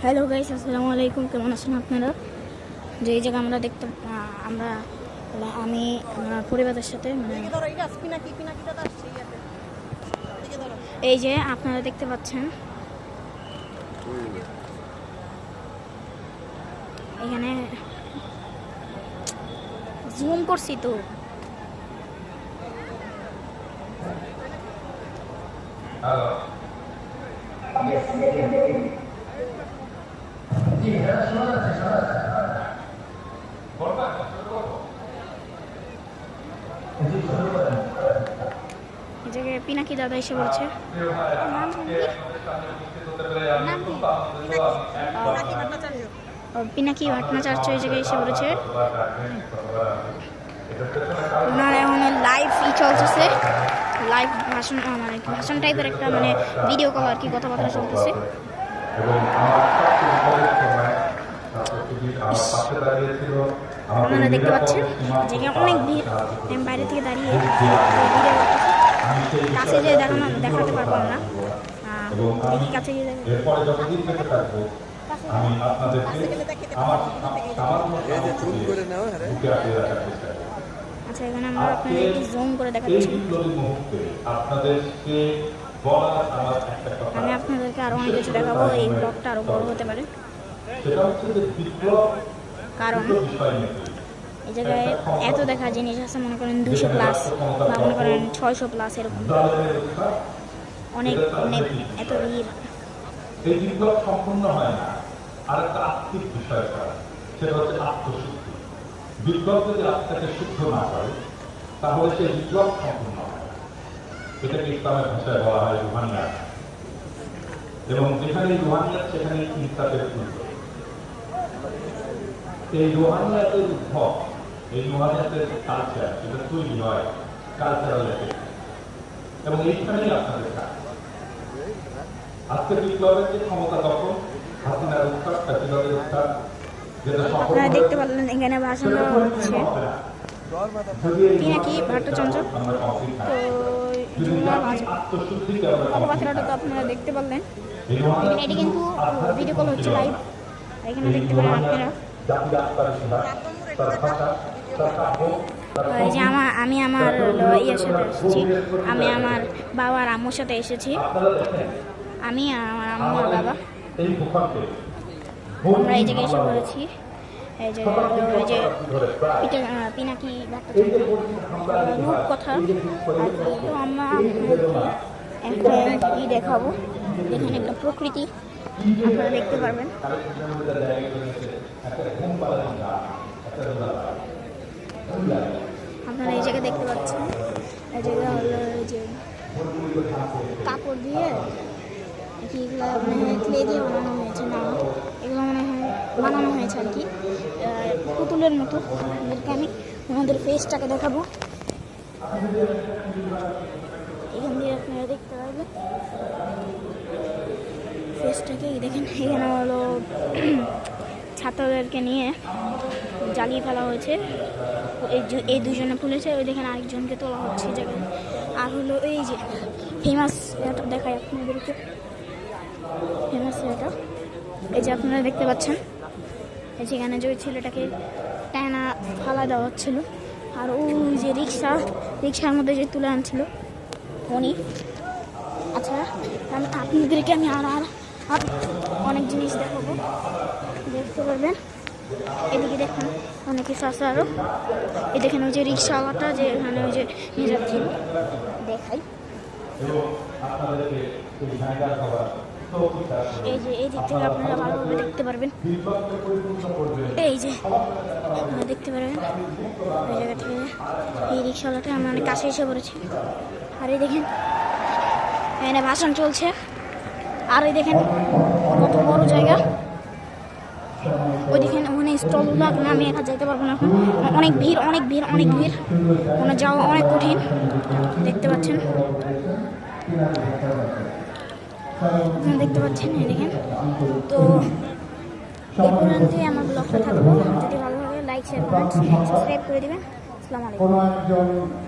Hello guys, আসসালামু আলাইকুম। কেমন আছেন আপনারা? যে এই জায়গা আমরা দেখতে আমরা আমি আমার পরিবারের সাথে এই যে আপনারা দেখতে পাচ্ছেন এখানে জুম করছি তো এই জায়গায় পিনাকি দাদা এসে বলছে পিনাকি ভট্টাচার্য এই জায়গায় এসে বলেছে ওনার এখন লাইভ চলতেছে, লাইভ ভাষণ মানে ভাষণ টাইপের একটা মানে ভিডিও কল আর কি, কথাবার্তা চলতেছে। আপনারা দেখতে পাচ্ছেন যে অনেক ভিড়। আমি বাইরে থেকে দাঁড়িয়ে ভিডিও কাছে যে দেখাতে পারবো না, দেখি কাছে গিয়ে আচ্ছা, এখানে আমরা আপনাদের একটু জুম করে দেখাচ্ছি। আমি আপনাদেরকে আরো অনেক কিছু দেখাবো, এই ব্লগটা আরো বড় হতে পারে, কারণ এই জায়গায় এত দেখা জিনিস আছে, মনে করেন 200+ বা মনে করেন 600+, এরকম অনেক এত ভিড়। এই বিপ্লব সম্পূর্ণ হয় না আর একটা আত্মিক বিষয় ছাড়া, সেটা হচ্ছে আত্মশুদ্ধি। বিপ্লব যদি আত্মাকে শুদ্ধ না করে তাহলে সেই বিপ্লব সম্পূর্ণ হয় না। এটাকে ইসলামের ভাষায় বলা হয় রুহানিয়াত, এবং যেখানে রুহানিয়াত সেখানে ইনসাফের উদ্ভব। এই রুহানিয়াতের উদ্ভব, এই রুহানিয়াতের কালচার, সেটা তৈরি হয় কালচারাল এফেক্ট, এবং এইখানেই আপনাদের কাজ। আজকে বিপ্লবের যে ক্ষমতা দখল, হাসিনার উত্থান, ফ্যাসিবাদের উত্থান, যেটা আপনারা দেখতে পারলেন এখানে ভাষণ দেওয়া হচ্ছে পিনাকি ভট্টাচার্য। তো কথাবার্তাটা তো আপনারা দেখতে পারলেন, এটি কিন্তু ভিডিও কল হচ্ছে লাইভ। এখানে দেখতে পারেন আপনারা এই যে আমি আমার ইয়ের সাথে এসেছি, আমি আমার বাবার আম্মুর সাথে এসেছি, আমি আমার আম্মু আর বাবা। আমরা এই জায়গায় এসে পড়েছি, এই যে পিনাকি রূপকথা আর কি। তো আমরা একটা দেখাবো, এখানে একটা প্রকৃতি আপনারা দেখতে পারবেন। আপনারা এই জায়গায় দেখতে পাচ্ছেন, এই জায়গা হলো এই যে কাপড় দিয়ে এগুলো মানে ক্লে দিয়ে বানানো হয়েছে, না এগুলো মনে হয় বানানো হয়েছে আর কি পুতুলের মতো। ওদেরকে আমি ওনাদের ফেসটাকে দেখাবো, এখান দিয়ে আপনারা দেখতে পারবেন ফেসটাকে। দেখেন এখানে হলো ছাত্রদেরকে নিয়ে জ্বালিয়ে ফেলা হয়েছে, এই দুজনে পুলিশে, ওই দেখেন আরেকজনকে তোলা হচ্ছে এই জায়গায়। আর হলো এই যে ফেমাস এটা দেখায় আপনাদেরকে, ফেমাস এটা এই যে আপনারা দেখতে পাচ্ছেন, এই যেখানে যে ওই ছেলেটাকে টানা ফালা দেওয়া হচ্ছিল, আর ওই যে রিক্সার মধ্যে যে তুলে আনছিল উনি। আচ্ছা, আপনাদেরকে আমি আর অনেক জিনিস দেখাবো, দেখতে পারবেন। এদিকে দেখুন অনেক কিছু আছে আরও। এই দেখেন ওই যে রিক্সাওয়ালাটা যে এখানে ওই যে নিয়ে যাচ্ছিল, দেখাই। এই যে এই দিক থেকে আপনারা ভালোভাবে দেখতে পারবেন, এই যে দেখতে পারবেন ওই জায়গা থেকে এই রিক্সাওয়ালাটা আমরা অনেক কাছে এসে পড়েছি। আর এই দেখেন এখানে ভাষণ চলছে, আর এই দেখেন কত বড় জায়গা। ওই দেখেন ওখানে স্টলগুলো আমি একা যেতে পারবো না, এখন অনেক ভিড় ওখানে যাওয়া অনেক কঠিন, দেখতে পাচ্ছেন। আপনারা দেখতে পাচ্ছেন, এই দেখেন। তো এই পর্যন্তই আমার ব্লগটা থাকবো। যদি ভালো লাগে লাইক, শেয়ার, কমেন্ট, সাবস্ক্রাইব করে দেবেন। আসসালামু আলাইকুম।